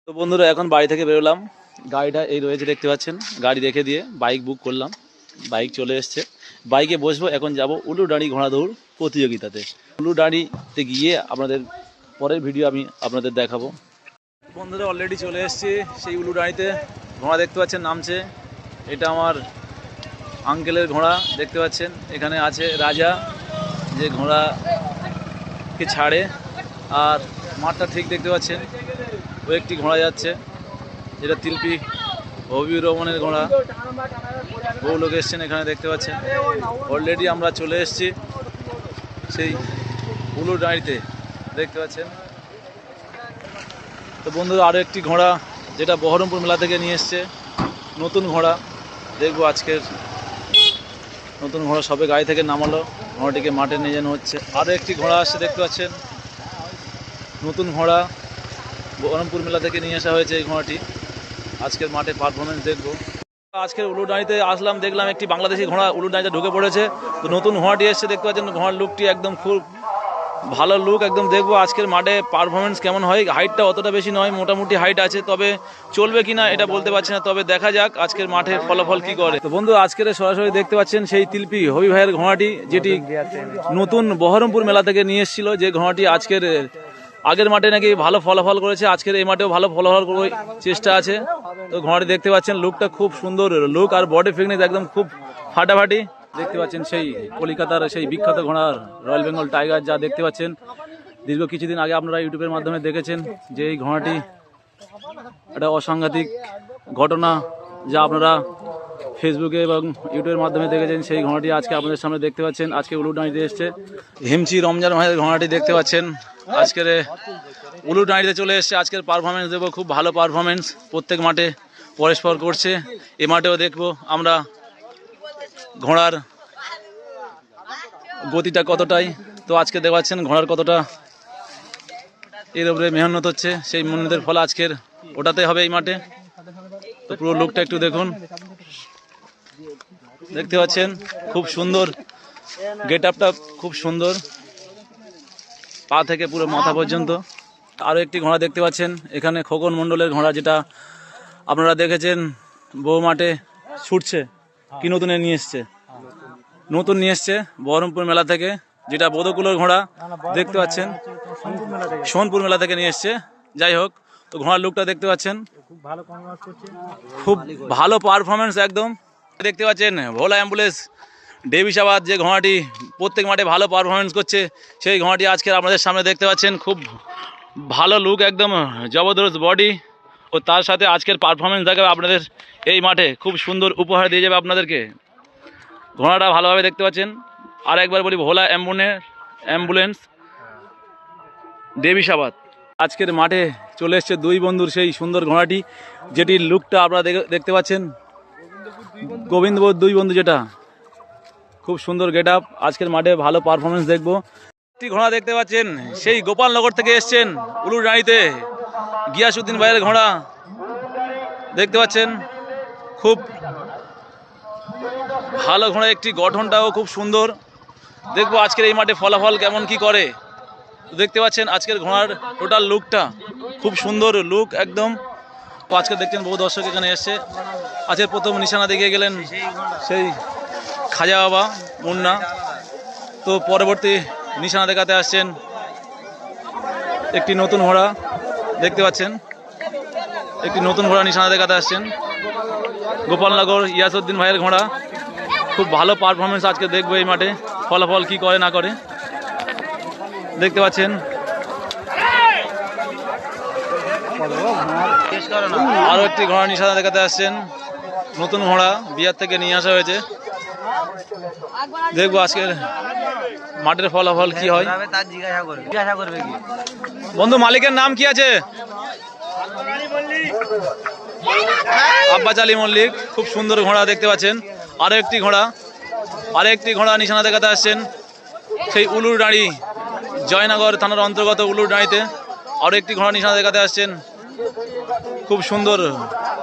তো বন্ধুরা এখন বাড়ি থেকে বেরোলাম। গাড়িটা এই রয়েছে দেখতে পাচ্ছেন, গাড়ি রেখে দিয়ে বাইক বুক করলাম, বাইক চলে এসছে, বাইকে বসবো। এখন যাব উলুডাঁড়ি ঘোড়া দৌড় প্রতিযোগিতাতে। উলুডাঁড়িতে গিয়ে আপনাদের পরের ভিডিও আমি আপনাদের দেখাবো। বন্ধুরা অলরেডি চলে এসেছি সেই উলুডাঁড়িতে। ঘোড়া দেখতে পাচ্ছেন নামছে, এটা আমার আঙ্কেলের ঘোড়া দেখতে পাচ্ছেন। এখানে আছে রাজা যে ঘোড়াকে ছাড়ে, আর মাঠটা ঠিক দেখতে পাচ্ছেন, ও একটি ঘোড়া যাচ্ছে যেটা তিলপি হবিউর রহমানের ঘোড়া। বহু লোক এসছেন এখানে দেখতে পাচ্ছেন। অলরেডি আমরা চলে এসেছি সেই উলুডাঁড়িতে দেখতে পাচ্ছেন। তো বন্ধুরা আরও একটি ঘোড়া যেটা বহরমপুর মেলা থেকে নিয়ে এসছে, নতুন ঘোড়া দেখবো আজকের। নতুন ঘোড়া সবে গাড়ি থেকে নামালো, ঘোড়াটিকে মাঠে নিয়ে যাওয়া হচ্ছে। আরও একটি ঘোড়া আসছে দেখতে পাচ্ছেন, নতুন ঘোড়া বহরমপুর মেলা থেকে নিয়ে আসা হয়েছে। এই ঘোড়াটি আজকের মাঠে পারফরমেন্স দেখবো। আজকের উলুডাঁড়িতে আসলাম, দেখলাম একটি বাংলাদেশি ঘোড়া উলুডাঁড়িতে ঢুকে পড়েছে। তো নতুন ঘোড়াটি এসছে দেখতে পাচ্ছেন, ঘোড়ার লুকটি একদম খুব ভালো লুক একদম। দেখবো আজকের মাঠে পারফরমেন্স কেমন হয়। হাইটটা অতটা বেশি নয়, মোটামুটি হাইট আছে, তবে চলবে কিনা এটা বলতে পারছি না, তবে দেখা যাক আজকের মাঠে ফলাফল কি করে। তো বন্ধু আজকের সরাসরি দেখতে পাচ্ছেন সেই তিলপি হবি ভাইয়ের ঘোড়াটি, যেটি নতুন বহরমপুর মেলা থেকে নিয়ে এসেছিল। যে ঘোড়াটি আজকের আগের মাঠে নাকি ভালো ফলাফল করেছে, আজকের এই মাঠেও ভালো ফলাফল করার চেষ্টা আছে। তো ঘোড়াটি দেখতে পাচ্ছেন, লুকটা খুব সুন্দর লুক, আর বডি ফিটনেস একদম খুব ফাটাফাটি। দেখতে পাচ্ছেন সেই কলকাতার সেই বিখ্যাত ঘোড়া রয়্যাল বেঙ্গল টাইগার, যা দেখতে পাচ্ছেন দীর্ঘ কিছুদিন আগে আপনারা ইউটিউবের মাধ্যমে দেখেছেন যে এই ঘোড়াটি একটা অসাংঘাতিক ঘটনা, যা আপনারা ফেসবুকে এবং ইউটিউবের মাধ্যমে দেখেছেন। সেই ঘোড়াটি আজকে আপনাদের সামনে দেখতে পাচ্ছেন, আজকে উলুডাঁড়িতে এসছে। হিমচি রমজান ভাইয়ের ঘোড়াটি দেখতে পাচ্ছেন, আজকের উলুডাঁড়িতে চলে এসছে। আজকের পারফরমেন্স দেবো, খুব ভালো পারফরমেন্স, প্রত্যেক মাঠে পরস্পর করছে। এ মাঠেও দেখবো আমরা ঘোড়ার গতিটা কতটাই। তো আজকে দেখাচ্ছেন ঘোড়ার কতটা এর উপরে মেহনত হচ্ছে, সেই মেহনতের ফল আজকের ওটাতে হবে এই মাঠে। তো পুরো লুকটা একটু দেখুন, দেখতে পাচ্ছেন খুব সুন্দর গেট আপটা, খুব সুন্দর পা থেকে পুরো মাথা পর্যন্ত। আরও একটি ঘোড়া দেখতে পাচ্ছেন এখানে, খোকন মণ্ডলের ঘোড়া, যেটা আপনারা দেখেছেন বউ মাঠে ছুটছে। কি নতুন নিয়ে এসছে, নতুন নিয়ে এসছে বহরমপুর মেলা থেকে, যেটা বোধকুলোর ঘোড়া দেখতে পাচ্ছেন, সোনপুর মেলা থেকে নিয়ে এসছে। যাই হোক, তো ঘোড়ার লুকটা দেখতে পাচ্ছেন, খুব ভালো পারফরমেন্স একদম। দেখতে পাচ্ছেন ভোলা অ্যাম্বুলেন্স ডেভিসাবাদ, যে ঘোড়াটি প্রত্যেক মাঠে ভালো পারফরমেন্স করছে, সেই ঘোড়াটি আজকে আপনাদের সামনে দেখতে পাচ্ছেন। খুব ভালো লুক একদম, জবরদস্ত বডি, ও তার সাথে আজকের পারফরমেন্স দেখাবে আপনাদের এই মাঠে, খুব সুন্দর উপহার দিয়ে যাবে আপনাদেরকে। ঘোড়াটা ভালোভাবে দেখতে পাচ্ছেন। আর একবার বলি, ভোলা অ্যাম্বুলেন্স ডেভিসাবাদ। আজকের মাঠে চলে এসছে দুই বন্ধুর সেই সুন্দর ঘোড়াটি, যেটির লুকটা আপনারা দেখতে পাচ্ছেন, গোবিন্দবোধ দুই বন্ধু, যেটা খুব সুন্দর গেট আপ। আজকের মাঠে ভালো পারফরমেন্স দেখবো। একটি ঘোড়া দেখতে পাচ্ছেন সেই গোপালনগর থেকে এসছেন উলুডাঁড়িতে, গিয়াসউদ্দিন ভাইয়ের ঘোড়া দেখতে পাচ্ছেন, খুব ভালো ঘোড়া একটি, গঠনটাও খুব সুন্দর। দেখবো আজকের এই মাঠে ফলাফল কেমন কি করে। দেখতে পাচ্ছেন আজকের ঘোড়ার টোটাল লুকটা খুব সুন্দর লুক একদম। তো আজকে দেখছেন বহু দর্শক এখানে এসছে। আজকের প্রথম নিশানা দেখে গেলেন সেই খাজা বাবা মুন্না, তো পরবর্তী নিশানা দেখাতে আসছেন একটি নতুন ঘোড়া দেখতে পাচ্ছেন, একটি নতুন ঘোড়া নিশানা দেখাতে আসছেন গোপালনগর গিয়াসউদ্দিন ভাইয়ের ঘোড়া। খুব ভালো পারফরমেন্স আজকে দেখবো এই মাঠে, ফলাফল কি করে না করে দেখতে পাচ্ছেন। আরও একটি ঘোড়া নিশানা দেখাতে আসছেন, নতুন ঘোড়া বিহার থেকে নিয়ে আসা হয়েছে। দেখবো আজকের মাঠের ফলাফল কি হয়। বন্ধু মালিকের নাম কি আছে? আব্বাস আলী মল্লিক। খুব সুন্দর ঘোড়া দেখতে পাচ্ছেন। আরও একটি ঘোড়া নিশানা দেখাতে আসছেন সেই উলুডাঁড়ি জয়নগর থানার অন্তর্গত উলুডাঁড়িতে। আরও একটি ঘোড়া নিশানা দেখাতে আসছেন, খুব সুন্দর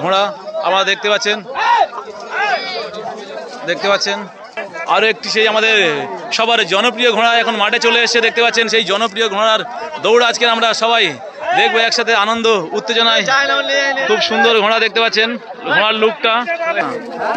ঘোড়া আপনারা দেখতে পাচ্ছেন। আরও একটি সেই আমাদের সবার জনপ্রিয় ঘোড়া এখন মাঠে চলে এসেছে দেখতে পাচ্ছেন। সেই জনপ্রিয় ঘোড়ার দৌড় আজকে আমরা সবাই দেখবো একসাথে আনন্দ উত্তেজনায়। খুব সুন্দর ঘোড়া দেখতে পাচ্ছেন, ঘোড়ার লুকটা।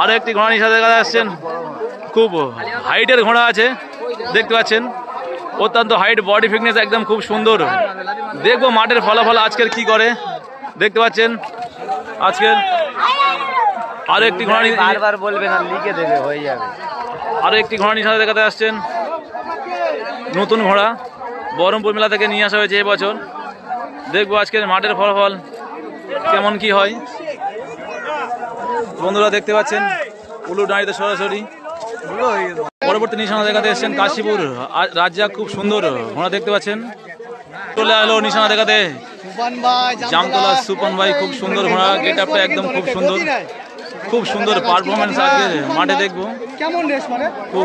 আরো একটি ঘোড়া নিশানা দেখা আসছেন, খুব হাইটের ঘোড়া আছে দেখতে পাচ্ছেন, অত্যন্ত হাইট, বডি ফিটনেস একদম খুব সুন্দর। দেখবো মাঠের ফলাফল আজকের কি করে, দেখতে পাচ্ছেন আজকের। আরো একটি ঘোড়া বারবার বলবে না, লিখে দেবে, হয়ে যাবে। আরো একটি ঘোড়া নিশানা দেখাতে আসছেন, নতুন ঘোড়া বহরমপুর মেলা থেকে নিয়ে আসা হয়েছে এবছর। দেখবো আজকের মাঠের ফলাফল কেমন কি হয়। বন্ধুরা দেখতে পাচ্ছেন উলুডাঁড়িতে সরাসরি। পরবর্তী নিশানা দেখাতে এসছেন কাশীপুর রাজ্জাক, খুব সুন্দর ঘোড়া দেখতে পাচ্ছেন। চলে এলো নিশানা দেখাতে জামতলা সুপন ভাই, খুব সুন্দর ঘোড়া, গেট আপটা একদম খুব সুন্দর, খুব সুন্দর পারফরমেন্স আজকে মাঠে দেখবো। খুব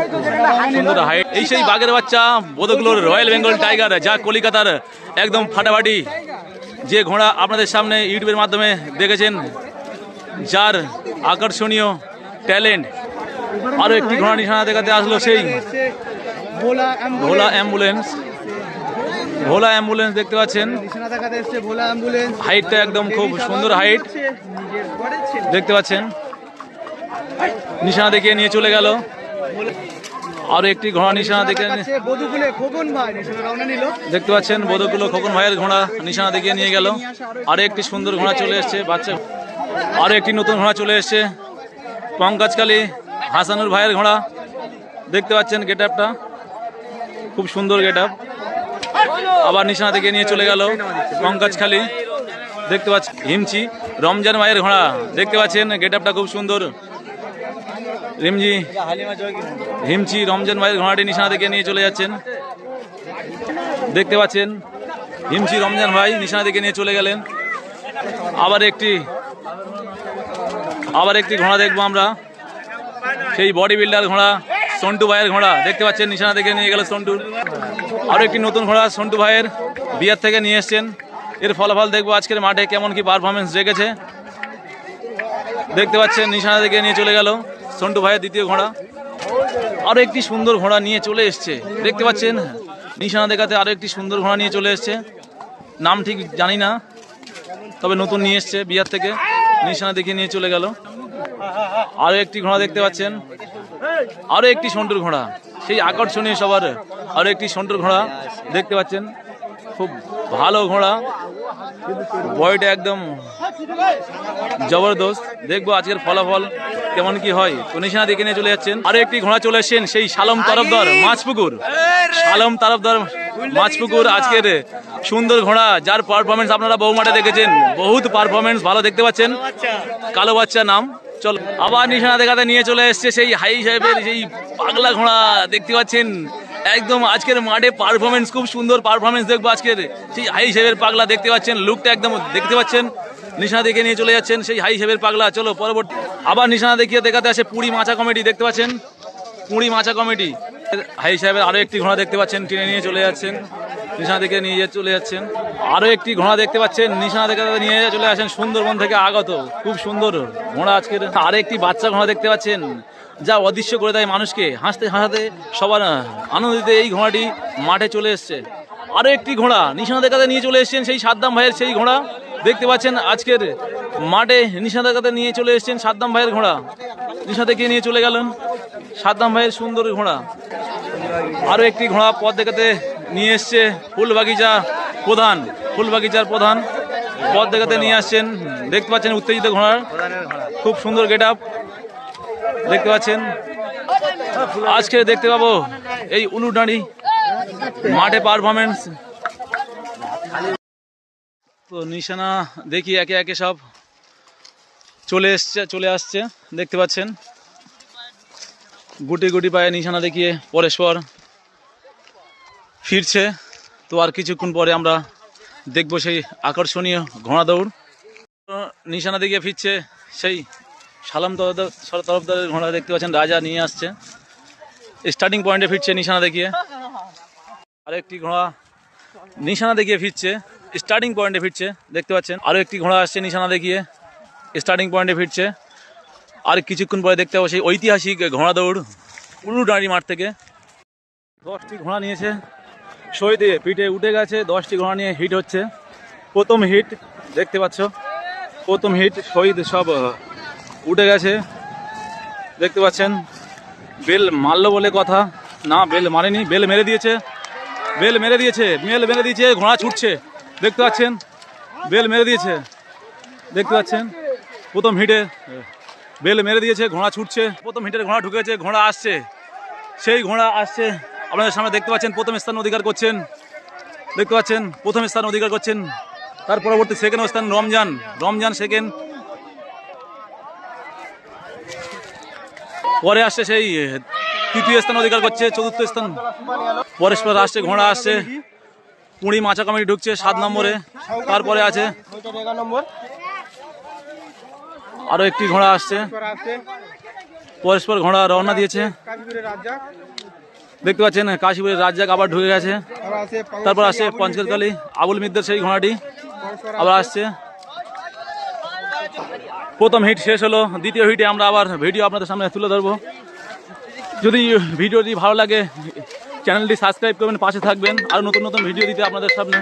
সুন্দর হাইট। এই সেই বাঘের বাচ্চা বোদগুলোর রয়্যাল বেঙ্গল টাইগার, যা কলিকাতার একদম ফাটাফাটি, যে ঘোড়া আপনাদের সামনে ইউটিউবের মাধ্যমে দেখেছেন, যার আকর্ষণীয় ট্যালেন্ট। আরো একটি ঘোড়া নিশানা দেখাতে আসলো সেই ভোলা অ্যাম্বুলেন্স। ভোলা অ্যাম্বুলেন্স দেখতে পাচ্ছেন, হাইটটা একদম খুব সুন্দর হাইট দেখতে পাচ্ছেন। নিশানা দেখিয়ে নিয়ে চলে গেল। আরো একটি ঘোড়া নিশানা দেখে দেখতে পাচ্ছেন, বোধকুলো খোকন ভাইয়ের ঘোড়া নিশানা দেখিয়ে নিয়ে গেল। আরো একটি সুন্দর ঘোড়া চলে এসছে বাচ্চা। আরো একটি নতুন ঘোড়া চলে এসছে পঙ্কজকালী হাসানুর ভাইয়ের ঘোড়া দেখতে পাচ্ছেন, গেট আপটা খুব সুন্দর গেট আপ। আবার নিশানা থেকে নিয়ে চলে গেল পঙ্কজখালী দেখতে পাচ্ছেন। হিমচি রমজান ভাইয়ের ঘোড়া দেখতে পাচ্ছেন, গেট আপটা খুব সুন্দর। হিমচি রমজান ভাইয়ের ঘোড়াটি নিশানা থেকে নিয়ে চলে যাচ্ছেন দেখতে পাচ্ছেন। হিমচি রমজান ভাই নিশানা থেকে নিয়ে চলে গেলেন। আবার একটি ঘোড়া দেখবো আমরা, সেই বডি বিল্ডার ঘোড়া সন্টু ভাইয়ের ঘোড়া দেখতে পাচ্ছেন, নিশানা থেকে নিয়ে গেল সন্টু। আরো একটি নতুন ঘোড়া সন্টু ভাইয়ের বিয়ার থেকে নিয়ে এসছেন। এর ফলাফল দেখবো আজকের মাঠে কেমন কি পারফরমেন্স রেখেছে। দেখতে পাচ্ছেন নিশানা থেকে নিয়ে চলে গেল সন্টু ভাইয়ের দ্বিতীয় ঘোড়া। আরো একটি সুন্দর ঘোড়া নিয়ে চলে এসছে দেখতে পাচ্ছেন, নিশানা দেখাতে আরো একটি সুন্দর ঘোড়া নিয়ে চলে এসছে। নাম ঠিক জানি না, তবে নতুন নিয়ে এসছে বিয়ার থেকে, নিশানা দেখিয়ে নিয়ে চলে গেল। আরো একটি ঘোড়া দেখতে পাচ্ছেন, আরো একটি সন্টুর ঘোড়া, সেই আকর্ষণীয় সবার আরো একটি সন্টুর ঘোড়া দেখতে পাচ্ছেন। খুব ভালো ঘোড়া, বয়টা একদম জবরদস্ত। দেখবো আজকের ফলাফল কেমন কি হয়। তো নিশানা দেখে নিয়ে চলে যাচ্ছেন। আরো একটি ঘোড়া চলে এসছেন, সেই শালম তরফদার মাছপুকুর, শালম তরফদার মাছপুকুর আজকের সুন্দর ঘোড়া, যার পারফরমেন্স আপনারা বহু মাঠে দেখেছেন, বহুত পারফরমেন্স ভালো দেখতে পাচ্ছেন। কালো বাচ্চা নাম। চল আবার নিশানা দেখাতে নিয়ে চলে এসছে সেই হাই সাহেবের সেই পাগলা ঘোড়া দেখতে পাচ্ছেন, একদম আজকের মাঠে পারফরমেন্স, খুব সুন্দর পারফরমেন্স দেখবো আজকের সেই হাই সাহেবের পাগলা দেখতে পাচ্ছেন, লুকটা একদম দেখতে পাচ্ছেন। নিশানা দেখে নিয়ে চলে যাচ্ছেন সেই হাই সাহেবের পাগলা। চলো পরবর্তী আবার নিশানা দেখিয়ে দেখাতে আসে পুরী মাছা কমিটি দেখতে পাচ্ছেন, পুরী মাছা কমিটি হাই সাহেবের আরো একটি ঘোড়া দেখতে পাচ্ছেন, টেনে নিয়ে চলে যাচ্ছেন, নিশানা দেখে নিয়ে চলে যাচ্ছেন। আরো একটি ঘোড়া দেখতে পাচ্ছেন, নিশানা দেখে নিয়ে চলে আসেন, সুন্দরবন থেকে আগত খুব সুন্দর ঘোড়া আজকের। আরো একটি বাচ্চা ঘোড়া দেখতে পাচ্ছেন, যা অদৃশ্য করে দেয় মানুষকে, হাসতে হাসতে সবার আনন্দিত এই ঘোড়াটি মাঠে চলে এসছে। আরো একটি ঘোড়া নিশানা দেখাতে নিয়ে চলে এসছেন, সেই সাদ্দাম ভাইয়ের সেই ঘোড়া দেখতে পাচ্ছেন আজকের মাঠে, নিশানা দেখাতে নিয়ে চলে এসছেন সাদ্দাম ভাইয়ের ঘোড়া, নিশানা দেখে নিয়ে চলে গেলেন সাদ্দাম ভাইয়ের সুন্দর ঘোড়া। আরো একটি ঘোড়া পথ দেখাতে নিয়ে এসছে ফুলবাগিচা প্রধান, ফুলবাগিচার প্রধান পথ দেখাতে নিয়ে আসছেন, দেখতে পাচ্ছেন উত্তেজিত ঘোড়ার, খুব সুন্দর গেট আপ দেখতে পাচ্ছেন। আজকে দেখতে পাবো এই উলুডাঁড়ি মাঠে পারফরমেন্স। তো নিশানা দেখি একে একে সব চলে আসছে দেখতে পাচ্ছেন, গুটি গুটি পায়ে নিশানা দেখিয়ে পরস্পর ফিরছে। তো আর কিছুক্ষণ পরে আমরা দেখবো সেই আকর্ষণীয় ঘোড়া দৌড়। নিশানা দেখিয়ে ফিরছে সেই শালম তরফদারের ঘোড়া দেখতে পাচ্ছেন, রাজা নিয়ে আসছে, স্টার্টিং পয়েন্টে ফিরছে নিশানা দেখিয়ে। আরেকটি ঘোড়া নিশানা দেখিয়ে ফিরছে, স্টার্টিং পয়েন্টে ফিরছে দেখতে পাচ্ছেন। আরও একটি ঘোড়া আসছে নিশানা দেখিয়ে, স্টার্টিং পয়েন্টে ফিরছে। আর কিছুক্ষণ পরে দেখতে পাবো সেই ঐতিহাসিক ঘোড়া দৌড় উলুডাঁড়ি মাঠ থেকে। 10টি ঘোড়া নিয়েছে সই দিয়ে পিঠে উঠে গেছে, 10টি ঘোড়া নিয়ে হিট হচ্ছে প্রথম হিট দেখতে পাচ্ছ, প্রথম হিট শহীদ সব উঠে গেছে দেখতে পাচ্ছেন। বেল মারলো বলে কথা না, বেল মারেনি, বেল মেরে দিয়েছে, বেল মেরে দিয়েছে, বেল মেরে দিয়েছে, ঘোড়া ছুটছে দেখতে পাচ্ছেন, বেল মেরে দিয়েছে দেখতে পাচ্ছেন। প্রথম হিটে বেল মেরে দিয়েছে, ঘোড়া ছুটছে, প্রথম হিটের ঘোড়া ঢুকেছে, ঘোড়া আসছে, সেই ঘোড়া আসছে আপনাদের সামনে দেখতে পাচ্ছেন। প্রথম স্থান অধিকার করছেন দেখতে পাচ্ছেন, প্রথম স্থান অধিকার করছেন। তার পরবর্তী সেকেন্ড স্থান রমজান, রমজান সেকেন্ড। পরে আসছে সেই তৃতীয় স্থান অধিকার করছে, চতুর্থ স্থান পরস্পর আসছে, ঘোড়া আসছে, পুঁড়ি মাচা কমিটি ঢুকছে 7 নম্বরে। তারপরে আছে আরো একটি ঘোড়া আসছে, পরস্পর ঘোড়া রওনা দিয়েছে দেখতে পাচ্ছেন। কাশীপুরের রাজ্জাক আবার ঢুকে গেছে। তারপর আসছে পঞ্চকালী আবুল মিদ্দের সেই ঘোড়াটি আবার আসছে। প্রথম হিট শেষ হলো, দ্বিতীয় হিটে আমরা আবার ভিডিও আপনাদের সামনে তুলে ধরবো। যদি ভিডিওটি ভালো লাগে চ্যানেলটি সাবস্ক্রাইব করবেন, পাশে থাকবেন, আর নতুন নতুন ভিডিও দিতে আপনাদের সামনে।